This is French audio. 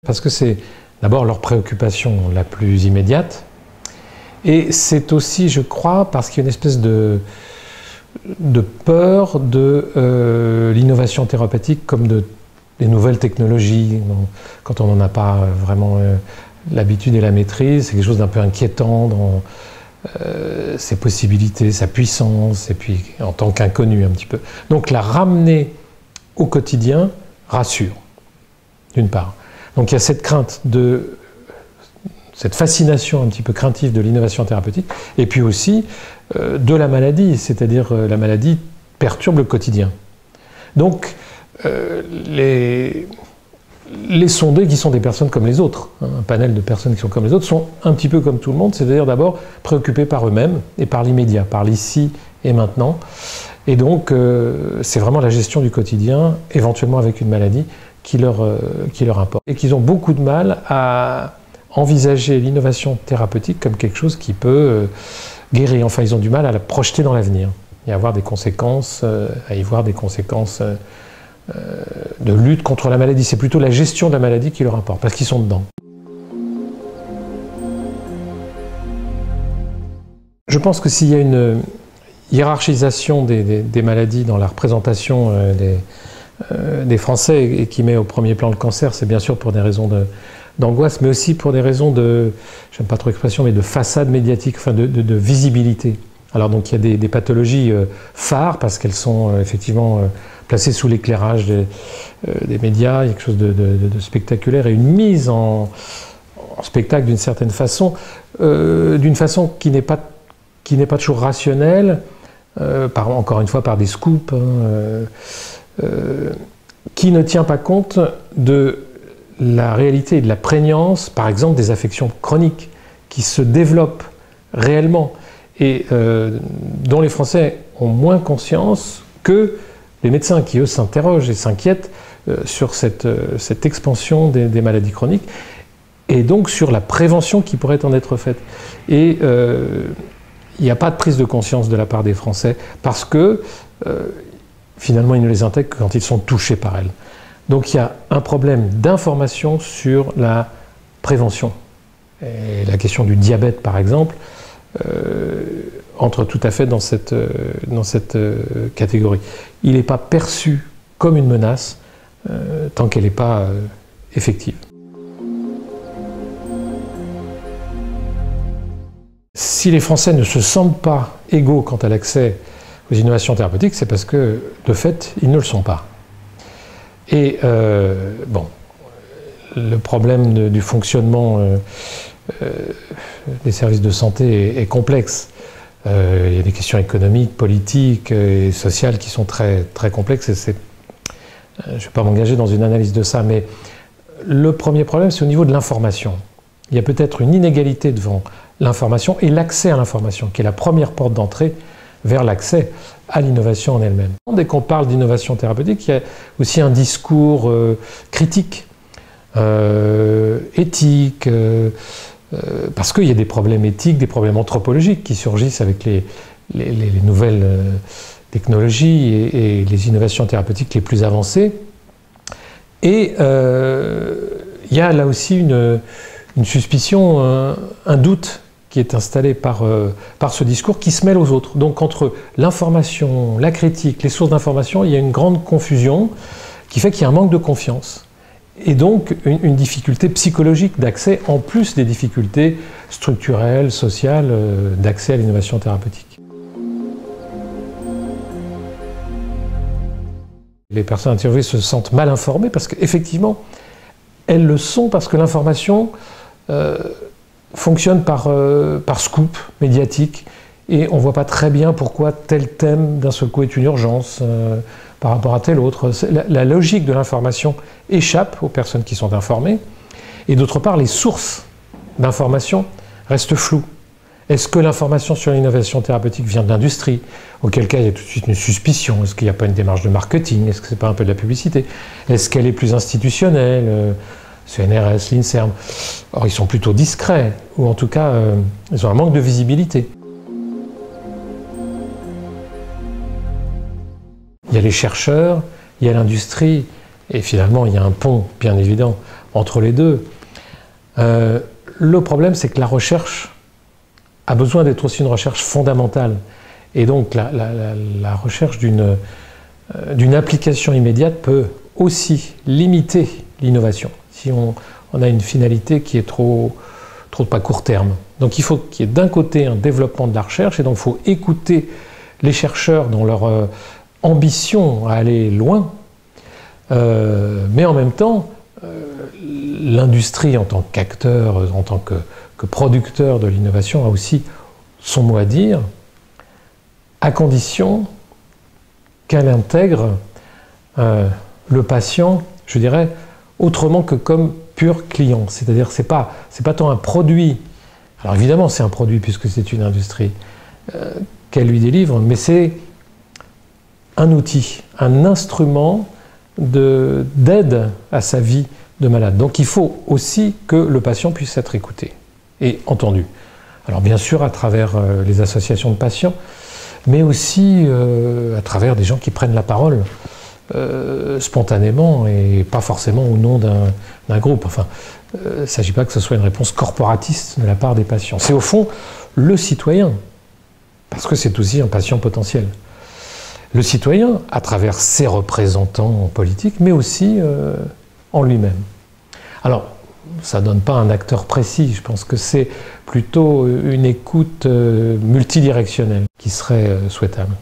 parce que c'est d'abord leur préoccupation la plus immédiate, et c'est aussi, je crois, parce qu'il y a une espèce de peur de l'innovation thérapeutique comme des nouvelles technologies. Quand on n'en a pas vraiment l'habitude et la maîtrise, c'est quelque chose d'un peu inquiétant dans ses possibilités, sa puissance, et puis en tant qu'inconnu un petit peu. Donc la ramener au quotidien rassure, d'une part. Donc il y a cette crainte cette fascination un petit peu craintive de l'innovation thérapeutique, et puis aussi de la maladie, c'est-à-dire la maladie perturbe le quotidien. Donc les sondés, qui sont des personnes comme les autres, hein, un panel de personnes qui sont comme les autres, sont un petit peu comme tout le monde, c'est-à-dire d'abord préoccupés par eux-mêmes et par l'immédiat, par l'ici et maintenant. Et donc c'est vraiment la gestion du quotidien, éventuellement avec une maladie, qui leur importe. Et qu'ils ont beaucoup de mal à envisager l'innovation thérapeutique comme quelque chose qui peut guérir. Enfin, ils ont du mal à la projeter dans l'avenir et à avoir des conséquences, à y voir des conséquences de lutte contre la maladie. C'est plutôt la gestion de la maladie qui leur importe, parce qu'ils sont dedans. Je pense que s'il y a une hiérarchisation des maladies dans la représentation des Français, et qui met au premier plan le cancer, c'est bien sûr pour des raisons d'angoisse, mais aussi pour des raisons j'aime pas trop l'expression, mais de façade médiatique, enfin de visibilité. Alors donc il y a des pathologies phares, parce qu'elles sont effectivement placées sous l'éclairage des médias, il y a quelque chose de spectaculaire, et une mise en spectacle d'une certaine façon, qui n'est pas toujours rationnelle, encore une fois par des scoops, qui ne tient pas compte de la réalité et de la prégnance, par exemple, des affections chroniques qui se développent réellement et dont les Français ont moins conscience que les médecins, qui eux s'interrogent et s'inquiètent sur cette expansion des maladies chroniques, et donc sur la prévention qui pourrait en être faite. Et il n'y a pas de prise de conscience de la part des Français, parce que finalement ils ne les intègrent que quand ils sont touchés par elles. Donc il y a un problème d'information sur la prévention. Et la question du diabète, par exemple, entre tout à fait dans cette catégorie. Il n'est pas perçu comme une menace tant qu'elle n'est pas effective. Si les Français ne se sentent pas égaux quant à l'accès aux innovations thérapeutiques, c'est parce que, de fait, ils ne le sont pas. Et bon, le problème du fonctionnement des services de santé est complexe. Il y a des questions économiques, politiques et sociales qui sont très, très complexes. Et je ne vais pas m'engager dans une analyse de ça, mais le premier problème, c'est au niveau de l'information. Il y a peut-être une inégalité devant l'information et l'accès à l'information, qui est la première porte d'entrée vers l'accès à l'innovation en elle-même. Dès qu'on parle d'innovation thérapeutique, il y a aussi un discours critique, éthique, parce qu'il y a des problèmes éthiques, des problèmes anthropologiques qui surgissent avec les nouvelles technologies et les innovations thérapeutiques les plus avancées. Et il y a là aussi une suspicion, un doute qui est installé par ce discours qui se mêle aux autres. Donc entre l'information, la critique, les sources d'information, il y a une grande confusion qui fait qu'il y a un manque de confiance. Et donc une difficulté psychologique d'accès, en plus des difficultés structurelles, sociales, d'accès à l'innovation thérapeutique. Les personnes interviewées se sentent mal informées parce qu'effectivement, elles le sont parce que l'information fonctionne par scoop médiatique et on ne voit pas très bien pourquoi tel thème d'un seul coup est une urgence par rapport à tel autre. La logique de l'information échappe aux personnes qui sont informées et d'autre part les sources d'information restent floues. Est-ce que l'information sur l'innovation thérapeutique vient de l'industrie? Auquel cas il y a tout de suite une suspicion. Est-ce qu'il n'y a pas une démarche de marketing? Est-ce que ce n'est pas un peu de la publicité? Est-ce qu'elle est plus institutionnelle? CNRS, l'INSERM. Or, ils sont plutôt discrets, ou en tout cas, ils ont un manque de visibilité. Il y a les chercheurs, il y a l'industrie, et finalement, il y a un pont, bien évident, entre les deux. Le problème, c'est que la recherche a besoin d'être aussi une recherche fondamentale. Et donc la recherche d'une application immédiate peut aussi limiter l'innovation, si on a une finalité qui est trop pas court terme. Donc il faut qu'il y ait d'un côté un développement de la recherche, et donc il faut écouter les chercheurs dans leur ambition à aller loin, mais en même temps, l'industrie en tant qu'acteur, en tant que producteur de l'innovation a aussi son mot à dire, à condition qu'elle intègre le patient, je dirais, autrement que comme pur client. C'est-à-dire c'est pas tant un produit, alors évidemment c'est un produit puisque c'est une industrie qu'elle lui délivre, mais c'est un outil, un instrument d'aide à sa vie de malade. Donc il faut aussi que le patient puisse être écouté et entendu. Alors bien sûr à travers les associations de patients, mais aussi à travers des gens qui prennent la parole spontanément et pas forcément au nom d'un groupe. Enfin, il ne s'agit pas que ce soit une réponse corporatiste de la part des patients. C'est au fond le citoyen, parce que c'est aussi un patient potentiel. Le citoyen, à travers ses représentants politiques, mais aussi en lui-même. Alors, ça ne donne pas un acteur précis, je pense que c'est plutôt une écoute multidirectionnelle qui serait souhaitable.